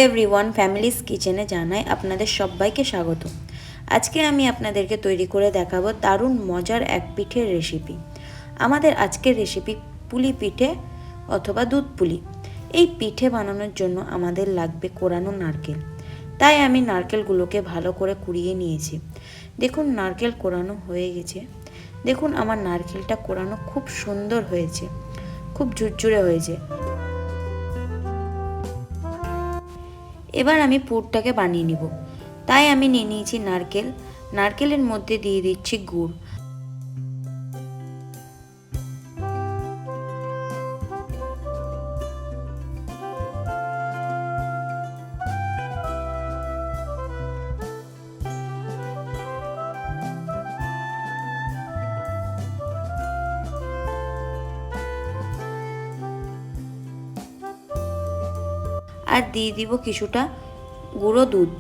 Everyone, families কিচেনে জানাই আপনাদের সবাইকে স্বাগত। আজকে আমি আপনাদেরকে তৈরি করে দেখাবো দারুণ মজার এক পিঠের রেসিপি। আমাদের আজকের রেসিপি পুলি পিঠে অথবা দুধ পুলি। এই পিঠে বানানোর জন্য আমাদের লাগবে কোরানো নারকেল। তাই আমি নারকেলগুলোকে ভালো করে কুড়িয়ে নিয়েছি। দেখুন নারকেল কোরানো হয়ে গেছে। দেখুন আমার নারকেলটা কোরানো খুব সুন্দর হয়েছে, খুব ঝুরঝুরে হয়েছে। এবার আমি পুরটাকে বানিয়ে নিব। তাই আমি নিয়ে নিয়েছি নারকেল। নারকেলের মধ্যে দিয়ে দিচ্ছি গুড়। আর দিয়ে দিব কিছুটা গুঁড়ো দুধ।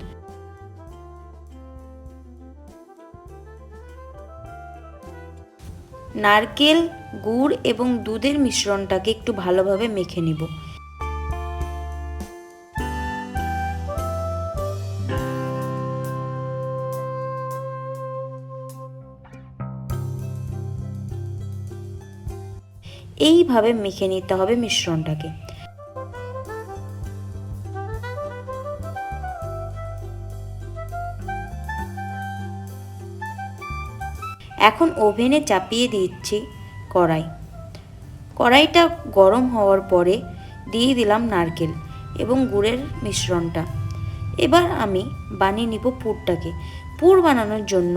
নারকেল, গুড় এবং দুধের মিশ্রণটাকে একটু ভালোভাবে মেখে নিব। এইভাবে মেখে নিতে হবে মিশ্রণটাকে। এখন ওভেনে চাপিয়ে দিচ্ছি কড়াই। কড়াইটা গরম হওয়ার পরে দিয়ে দিলাম নারকেল এবং গুড়ের মিশ্রণটা। এবার আমি বানিয়ে নিব পুরটাকে। পুর বানানোর জন্য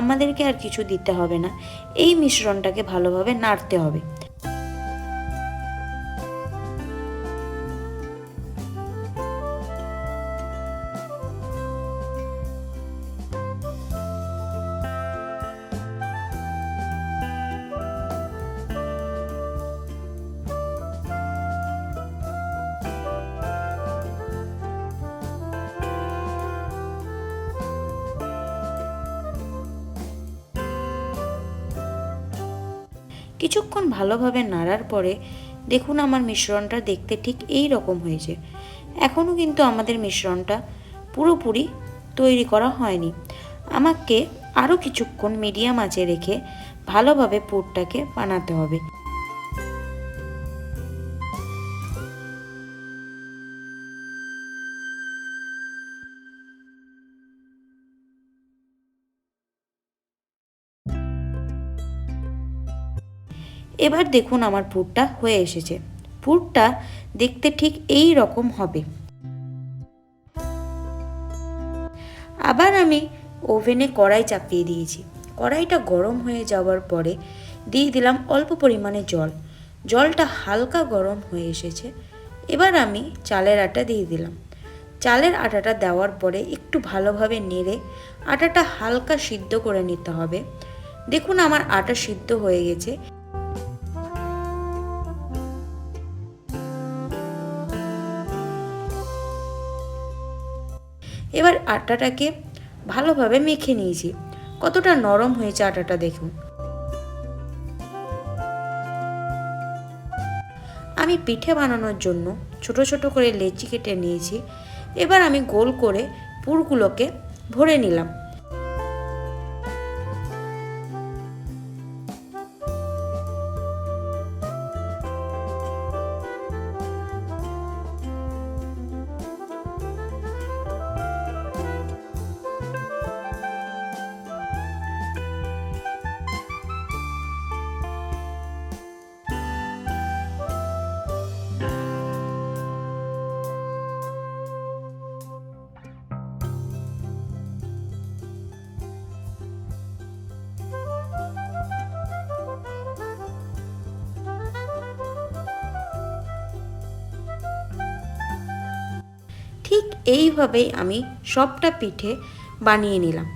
আমাদেরকে আর কিছু দিতে হবে না, এই মিশ্রণটাকে ভালোভাবে নাড়তে হবে। কিছুক্ষণ ভালোভাবে নাড়ার পরে দেখুন আমার মিশ্রণটা দেখতে ঠিক এই রকম হয়েছে। এখনও কিন্তু আমাদের মিশ্রণটা পুরোপুরি তৈরি করা হয়নি। আমাকে আরও কিছুক্ষণ মিডিয়াম আঁচে রেখে ভালোভাবে পুরটাকে বানাতে হবে। এবার দেখুন আমার পুরটা হয়ে এসেছে। পুরটা দেখতে ঠিক এই রকম হবে। আবার আমি ওভেনে কড়াই চাপিয়ে দিয়েছি। কড়াইটা গরম হয়ে যাওয়ার পরে দিয়ে দিলাম অল্প পরিমাণে জল। জলটা হালকা গরম হয়ে এসেছে। এবার আমি চালের আটা দিয়ে দিলাম। চালের আটাটা দেওয়ার পরে একটু ভালোভাবে নেড়ে আটাটা হালকা সিদ্ধ করে নিতে হবে। দেখুন আমার আটা সিদ্ধ হয়ে গেছে। এবার আটাটাকে ভালোভাবে মেখে নিয়েছি। কতটা নরম হয়েছে আটাটা দেখুন। আমি পিঠে বানানোর জন্য ছোট ছোট করে লেচি কেটে নিয়েছি। এবার আমি গোল করে পুরগুলোকে ভরে নিলাম। ঠিক এইভাবেই আমি সবটা পিঠে বানিয়ে নিলাম।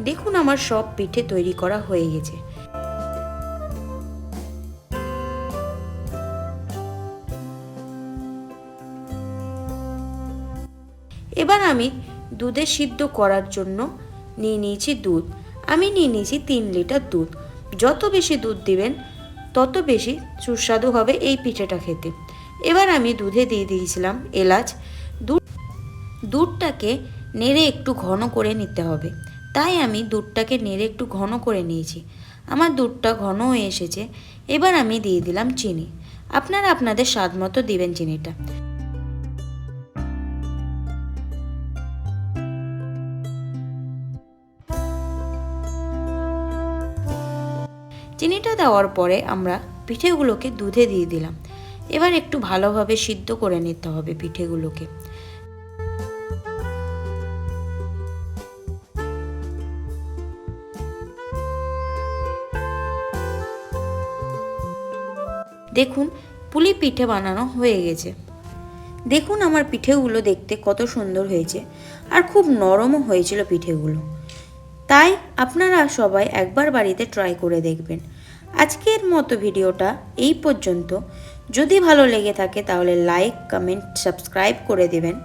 দেখুন আমার সব পিঠে তৈরি করা হয়ে গেছে। এবার আমি দুধে সিদ্ধ করার জন্য নিয়ে নিয়েছি দুধ। আমি নিয়ে নিয়েছি 3 লিটার দুধ। যত বেশি দুধ দিবেন তত বেশি সুস্বাদু হবে এই পিঠেটা খেতে। এবার আমি দুধে দিয়ে দিয়েছিলাম এলাচ। দুধটাকে নেড়ে একটু ঘন করে নিতে হবে, তাই আমি দুধটাকে নেড়ে একটু ঘন করে নিয়েছি। আমার দুধটা ঘন হয়ে এসেছে। এবার আমি দিয়ে দিলাম চিনি। আপনারা আপনাদের স্বাদ মতো দিবেন চিনিটা। চিনিটা দেওয়ার পরে আমরা পিঠেগুলোকে দুধে দিয়ে দিলাম। এবার একটু ভালোভাবে সিদ্ধ করে নিতে হবে পিঠেগুলোকে। দেখুন পুলি পিঠে বানানো হয়ে গেছে। দেখুন আমার পিঠেগুলো দেখতে কত সুন্দর হয়েছে, আর খুব নরমও হয়েছিল পিঠেগুলো। তাই আপনারা সবাই একবার বাড়িতে ট্রাই করে দেখবেন। আজকের মতো ভিডিওটা এই পর্যন্ত। যদি ভালো লেগে থাকে তাহলে লাইক, কমেন্ট, সাবস্ক্রাইব করে দেবেন।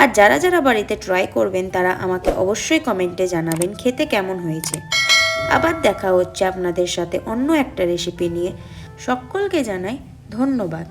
আর যারা যারা বাড়িতে ট্রাই করবেন তারা আমাকে অবশ্যই কমেন্টে জানাবেন খেতে কেমন হয়েছে। আবার দেখা হচ্ছে আপনাদের সাথে অন্য একটা রেসিপি নিয়ে। সকলকে জানাই ধন্যবাদ।